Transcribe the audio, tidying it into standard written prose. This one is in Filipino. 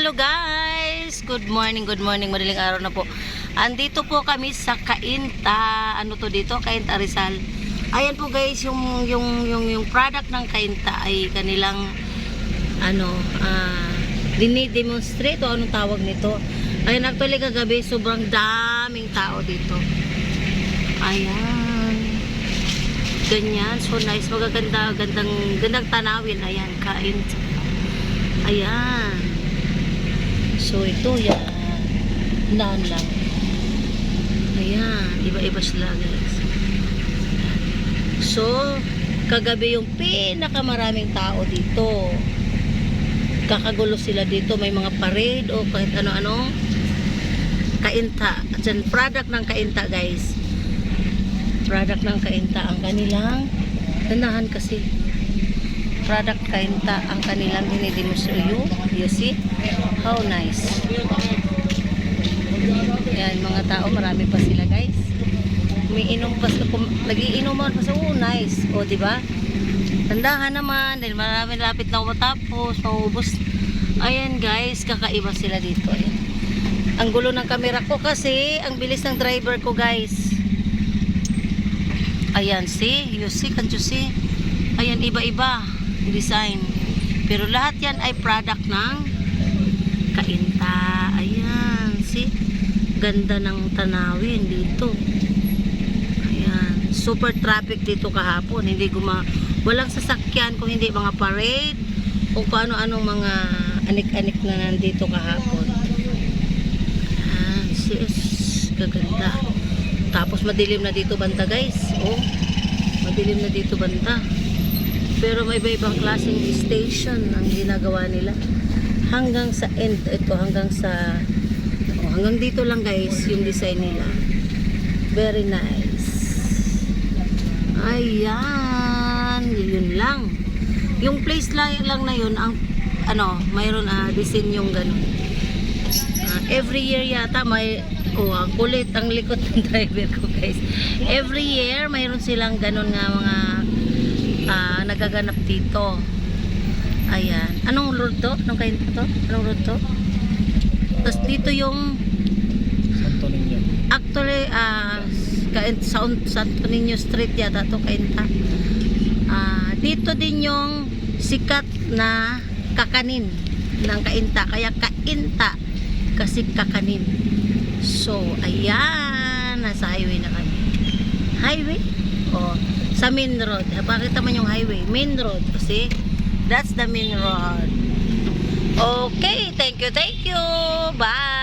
Hello guys! Good morning, madaling araw na po. Andito po kami sa Cainta. Ano to dito? Cainta Rizal. Ayan po guys, yung product ng Cainta ay kanilang dinidemonstrate o anong tawag nito. Ayan, actually kagabi sobrang daming tao dito. Ayan. Ganyan, so nice. Gandang tanawin. Ayan, Cainta. Ayan. So ito yan. Daan lang. Ayan. Iba-iba sila guys. So, kagabi yung pinakamaraming tao dito. Kakagulo sila dito. May mga parade o kahit ano-ano. Cainta. At yan, product ng Cainta guys. Product ng Cainta ang kanilang ganahan kasi. Product Cainta ang kanilang dinidemonstrate. You see? How nice. Yan, mga tao, marami pa sila guys. Umiinom pa, nagiinuman pa sa nice. O, diba? Tandahan naman, dahil marami lapit na matapos, maubos. Ayan guys, kakaiba sila dito. Ayan. Ang gulo ng camera ko kasi, ang bilis ng driver ko guys. Ayan, see? You see? Can't you see? Ayan, iba-iba design. Pero lahat yan ay product ng Cainta. Ayan, see? Ganda ng tanawin dito. Ayan, super traffic dito kahapon. Walang sasakyan kung hindi mga parade o kung ano-anong mga anik-anik na nandito kahapon. Ayan, sis, gaganda. Tapos madilim na dito banda guys. Oh, madilim na dito banda. Pero may iba-ibang klaseng station ang ginagawa nila. Hanggang sa end, ito hanggang sa hanggang dito lang guys yung design nila. Very nice. Ayan, yun lang. Yung place lang na yun ang mayroon design yung ganun. Every year yata may ang kulit ang likod ng driver ko guys. Every year mayroon silang ganun nga mga nagaganap dito. Ayan. Anong road to? Anong kain to? Anong road to? Tapos dito yung Santo Niño. Actually, Santo Niño Street yata to Cainta. Dito din yung sikat na kakanin ng Cainta. Kaya Cainta kasi kakanin. So, ayan. Nasa highway na kami. Highway? O, sa main road. Bakit naman yung highway? Main road. Kasi, that's the main road. Okay, thank you. Bye!